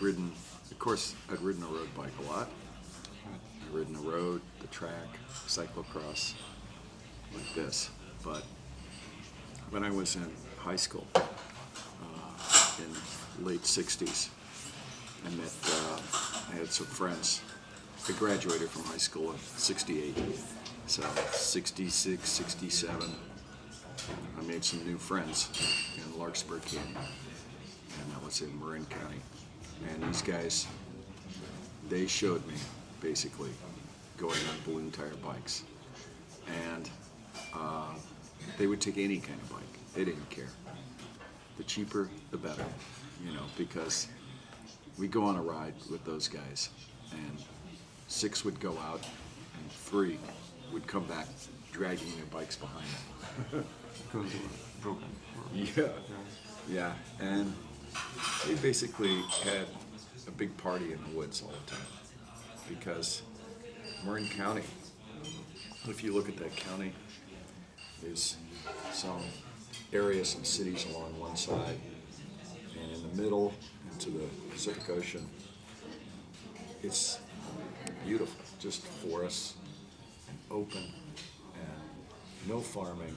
ridden, of course, I'd ridden a road bike a lot. I'd ridden the road, the track, cyclocross, like this. But when I was in high school, in late 60s, I had some friends. I graduated from high school in 68, so 66, 67, I made some new friends in Larkspur Canyon, and that was in Marin County. And these guys, they showed me basically going on balloon tire bikes. And they would take any kind of bike. They didn't care. The cheaper, the better, because we go on a ride with those guys, and 6 would go out, and 3 would come back dragging their bikes behind them. Because they were broken. Yeah, and they basically had a big party in the woods all the time, because Marin County, if you look at that county, there's some areas, some cities along one side, and in the middle, into the Pacific Ocean, it's beautiful, just forests and open, and no farming,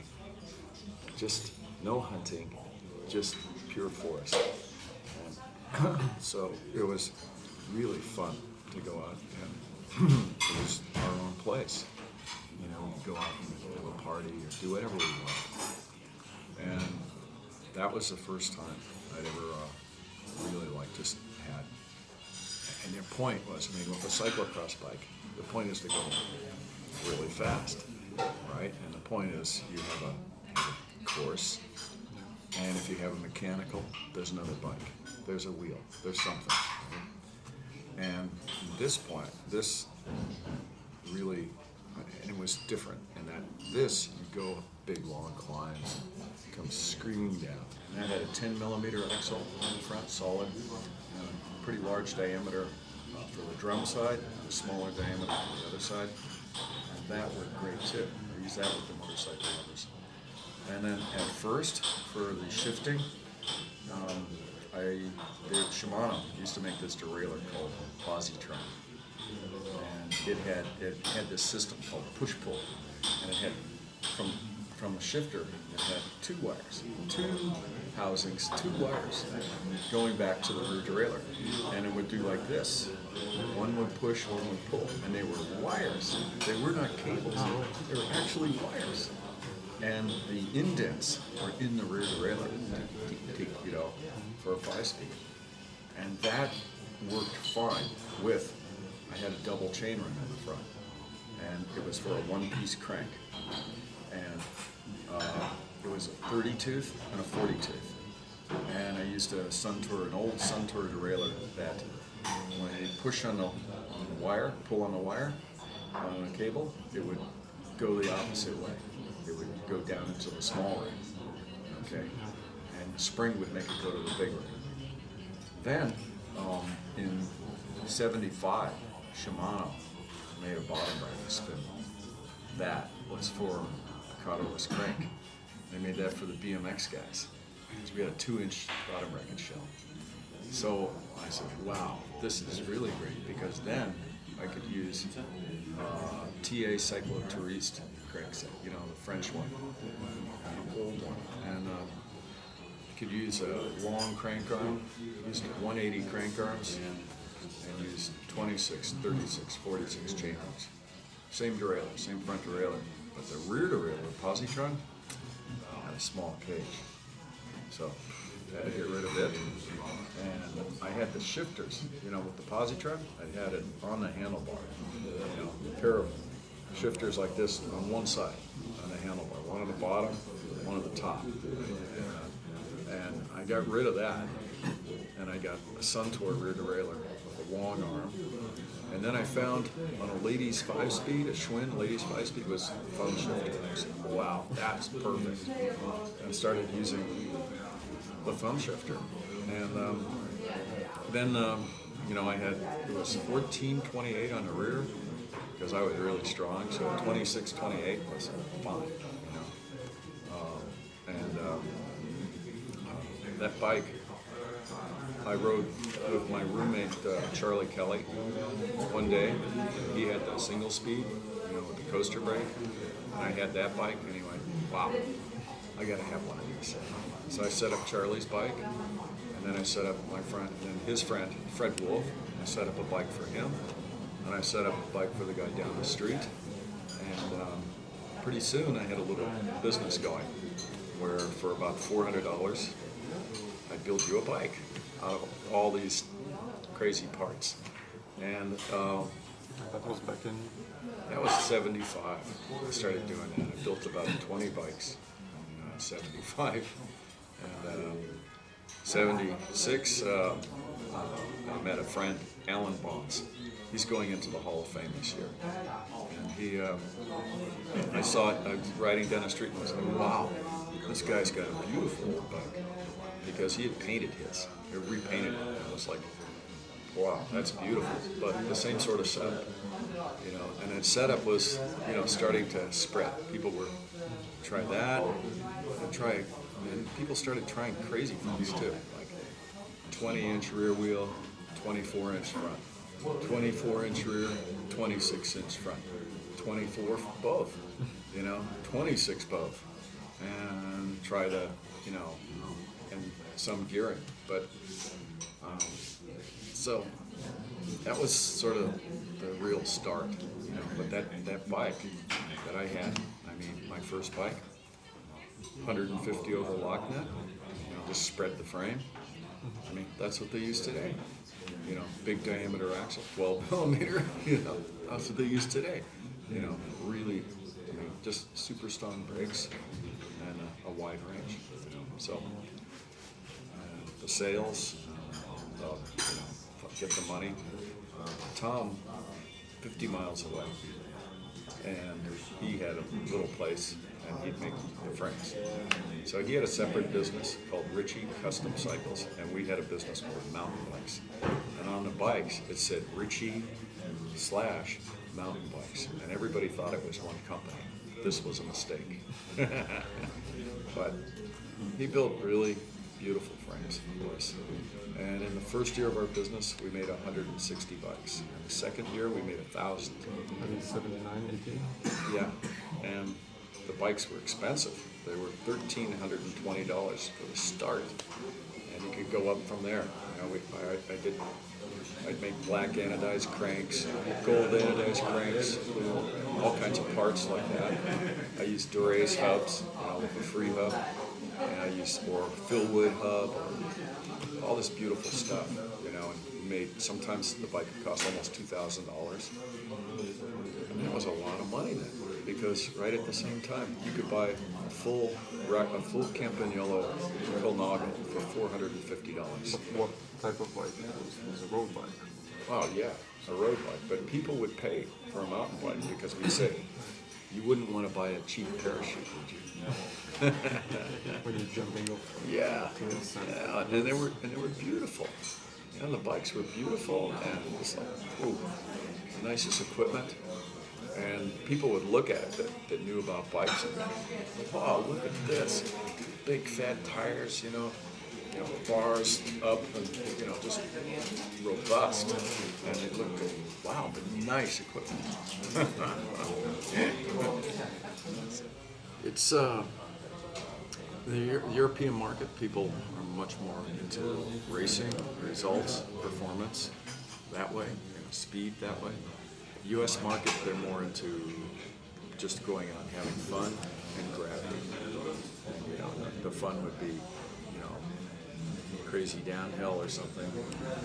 just no hunting, just pure forest. And so it was really fun to go out, and it was our own place. We'd go out and do a party or do whatever we wanted. And that was the first time I'd ever really just had. And their point was, with a cyclocross bike, the point is to go really fast, right? And the point is you have a course, and if you have a mechanical, there's another bike, there's a wheel, there's something. Right? And this point, this really, and it was different in that this, you go big long climbs, come screaming down. And that had a 10 millimeter axle on the front, solid, pretty large diameter for the drum side, a smaller diameter for the other side. And that worked great too. I used that with the motorcycle lovers. And then at first, for the shifting, Shimano used to make this derailleur called Positron. And it had this system called push-pull, and it had from a shifter, it had 2 wires, 2 housings, 2 wires going back to the rear derailleur, and it would do like this. One would push, one would pull, and they were wires. They were not cables. They were actually wires, and the indents were in the rear derailleur, for a 5-speed, and that worked fine with. I had a double chain ring on the front, and it was for a 1-piece crank, and it was a 30 tooth and a 40 tooth, and I used an old Suntour derailleur that when you push on the wire, pull on the wire on a cable, it would go the opposite way. It would go down into the small ring, okay, and the spring would make it go to the big ring. Then in '75. Shimano made a bottom bracket spindle. That was for a cauterless crank. They made that for the BMX guys. So we had a 2-inch bottom bracket shell. So I said, wow, this is really great, because then I could use TA Cyclo-Touriste crankset, the French one, an old one. And you could use a long crank arm, used 180 crank arms, and used 26, 36, 46 chain arms. Same derailleur, same front derailleur, but the rear derailleur, Positron, had a small cage. So I had to get rid of it. And I had the shifters, with the Positron, I had it on the handlebar. A pair of shifters like this on one side, on the handlebar, one at the bottom, one at the top. And I got rid of that, and I got a Suntour rear derailleur with a long arm. And then I found on a ladies 5-speed, a Schwinn ladies 5-speed was thumb shifter. And I said, wow, that's perfect. And I started using the thumb shifter. And then it was 1428 on the rear, because I was really strong, so 2628 was fine, that bike I rode with my roommate Charlie Kelly one day. He had the single speed, with the coaster brake, and I had that bike, and he went, "Wow, I gotta have one of these." So I set up Charlie's bike, and then I set up my friend and his friend Fred Wolf. I set up a bike for him, and I set up a bike for the guy down the street, and pretty soon I had a little business going, where for about $400, I built you a bike out of all these crazy parts. And That was back in. that was 75. I started doing that. I built about 20 bikes in 75. And 76, I met a friend, Alan Bonds. He's going into the Hall of Fame this year. And he, I saw it, I was riding down the street and I was like, wow, this guy's got a beautiful old bike. Because he had painted his, he repainted it. And I was like, wow, that's beautiful. But the same sort of setup, and that setup was, starting to spread. People were, try that, and people started trying crazy things too, like 20-inch rear wheel, 24-inch front, 24-inch rear, 26-inch front, 24 both, 26 both, and try to, and some gearing, but so that was sort of the real start, but that bike that I had, my first bike, 150 over lock net, just spread the frame. That's what they use today. Big diameter axle, 12 millimeter, that's what they use today. Really, just super strong brakes and a wide range. So the sales, get the money. Tom, 50 miles away, and he had a little place, and he'd make the frames. So he had a separate business called Ritchie Custom Cycles, and we had a business called Mountain Bikes. And on the bikes, it said Ritchie / Mountain Bikes, and everybody thought it was one company. This was a mistake. But he built really beautiful frames for us. And in the first year of our business, we made 160 bikes. In the second year, we made 1,000. 79, 80? Yeah, and the bikes were expensive. They were $1,320 for the start, and you could go up from there. I'd make black anodized cranks, gold anodized cranks, all kinds of parts like that. I used Durace hubs, with a free hub, and I used Philwood hub, or all this beautiful stuff, and made, sometimes the bike would cost almost $2,000. And that was a lot of money then, because right at the same time, you could buy a full Campagnolo Colnago for $450. What type of bike? It was a road bike. Oh yeah, a road bike. But people would pay for a mountain bike because we said, you wouldn't want to buy a cheap parachute, would you? No. When you're jumping off. Yeah, and they were beautiful. The bikes were beautiful, and it was like, ooh, the nicest equipment. And people would look at it that knew about bikes and go, wow, look at this. Big fat tires, bars up and, just robust. And it looked good. Wow, but nice equipment. It's, the European market, people are much more into racing, results, performance, that way, speed that way. U.S. market, they're more into just going out and having fun and gravity. And, the fun would be, crazy downhill or something,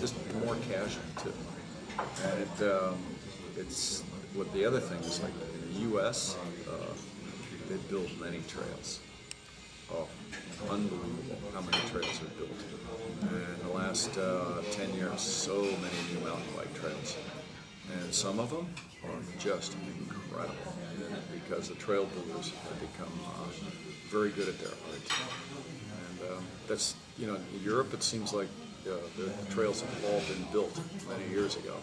just more casual too. And it's what the other thing is, like in the U.S., they build many trails. Oh, unbelievable how many trails are built. And in the last 10 years, so many new mountain bike trails. And some of them are just incredible because the trail builders have become very good at their art. And that's, in Europe it seems like the trails have all been built many years ago.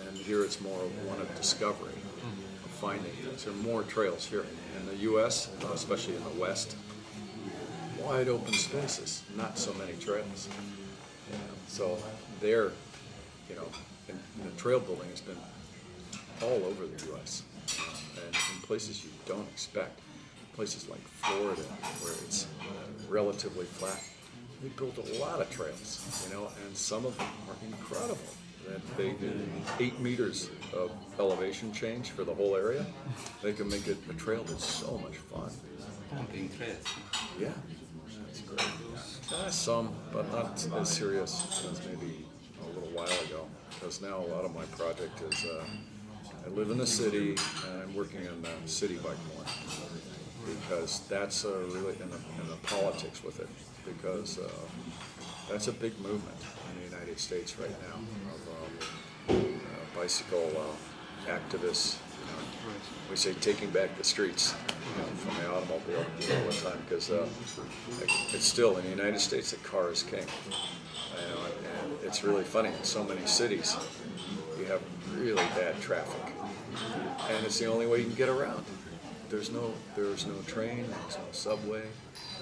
And here it's more one of discovery, of finding things. There are more trails here. In the U.S., especially in the West, wide open spaces, not so many trails. So there, you know, and the trail building has been all over the U.S. And in places you don't expect, places like Florida where it's relatively flat. They built a lot of trails, you know, and some of them are incredible. That they do 8 meters of elevation change for the whole area. They can make it a trail that's so much fun. Pumping trails. Yeah, that's great. Some, but not as serious as maybe a little while ago. Because now a lot of my project is, I live in the city and I'm working on the city bike more. Because that's really in the politics with it. Because that's a big movement in the United States right now of bicycle activists. You know, we say taking back the streets, you know, from the automobile all the time because it's still in the United States the car is king. You know, and it's really funny in so many cities you have really bad traffic, and it's the only way you can get around. There's no train, there's no subway,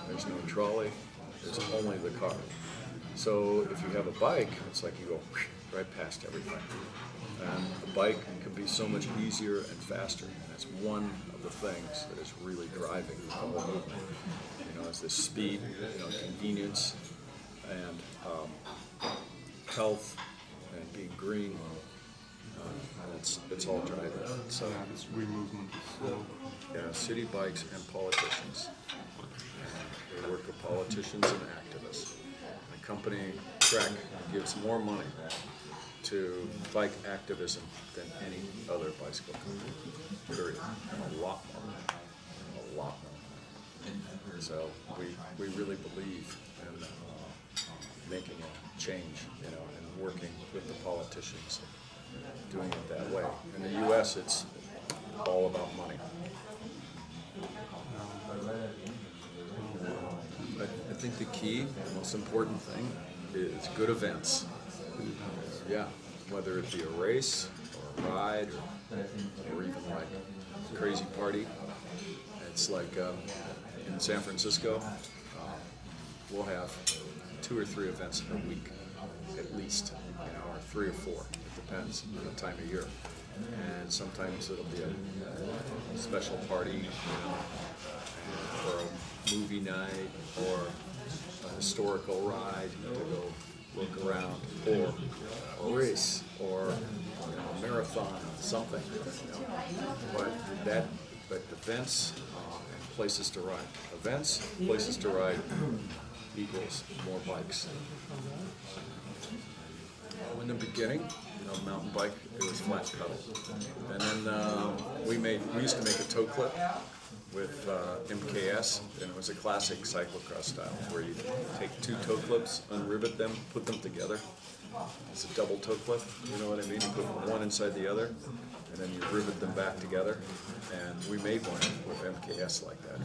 there's no trolley. There's only the car. So if you have a bike, it's like you go right past everything. And a bike can be so much easier and faster. And that's one of the things that is really driving the whole movement. You know, it's this speed, you know, convenience, and health, and being green. And it's all driving. So Yeah, this movement is so... yeah, city bikes and politicians. They work with politicians and activists. The company Trek gives more money to bike activism than any other bicycle company. Period. And a lot more. A lot more. So we really believe in making a change, you know, and working with the politicians, doing it that way. In the U.S., it's all about money. I think the key, the most important thing, is good events. Yeah, whether it be a race or a ride or even like a crazy party. It's like in San Francisco, we'll have 2 or 3 events a week, at least, you know, or 3 or 4. It depends on the time of year. And sometimes it'll be a special party, you know, or a movie night, or a historical ride to go look around, or a race, or you know, a marathon, something. You know. But events and places to ride. Events, places to ride equals more bikes. In the beginning, you know, mountain bike, it was flat pedal, and then we used to make a toe clip with MKS, and it was a classic cyclocross style where you take 2 toe clips, unrivet them, put them together. It's a double toe clip, you know what I mean? You put one inside the other, and then you rivet them back together. And we made one with MKS like that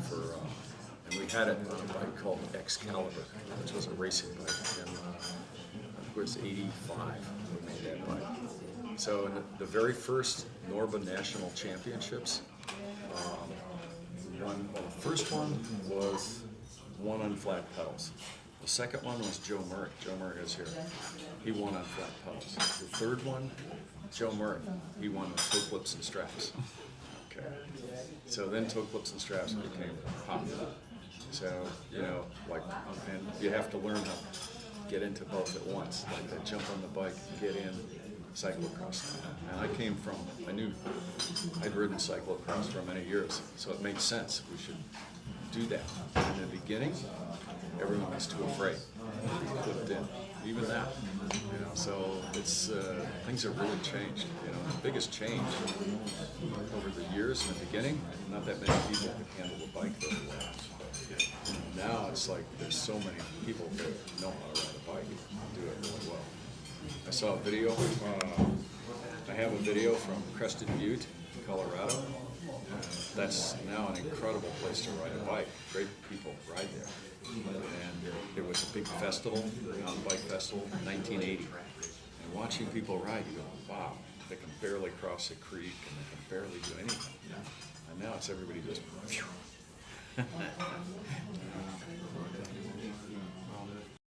and we had it on a bike called Excalibur, which was a racing bike. And it was 85 we made that bike. So in the very first Norba National Championships, the first one was won on flat pedals. The second one was Joe Murray. Joe Murray is here. He won on flat pedals. The third one, Joe Murray. He won with toe clips and straps. Okay. So then toe clips and straps became popular. So, you know, like, and you have to learn how to get into both at once. Like to jump on the bike, get in, cyclocross. And I knew I'd ridden cyclocross for many years, so it made sense. We should do that. In the beginning, everyone was too afraid to be clipped in. Even that, you know. So it's things have really changed. You know, the biggest change over the years in the beginning, not that many people could handle a bike very well. Now it's like there's so many people that know how to ride a bike and do it really well. I saw a video. I have a video from Crested Butte, Colorado. That's now an incredible place to ride a bike. Great people ride there. And there was a big festival, mountain bike festival, in 1980. And watching people ride, you go, wow, they can barely cross a creek and they can barely do anything. And now it's everybody just,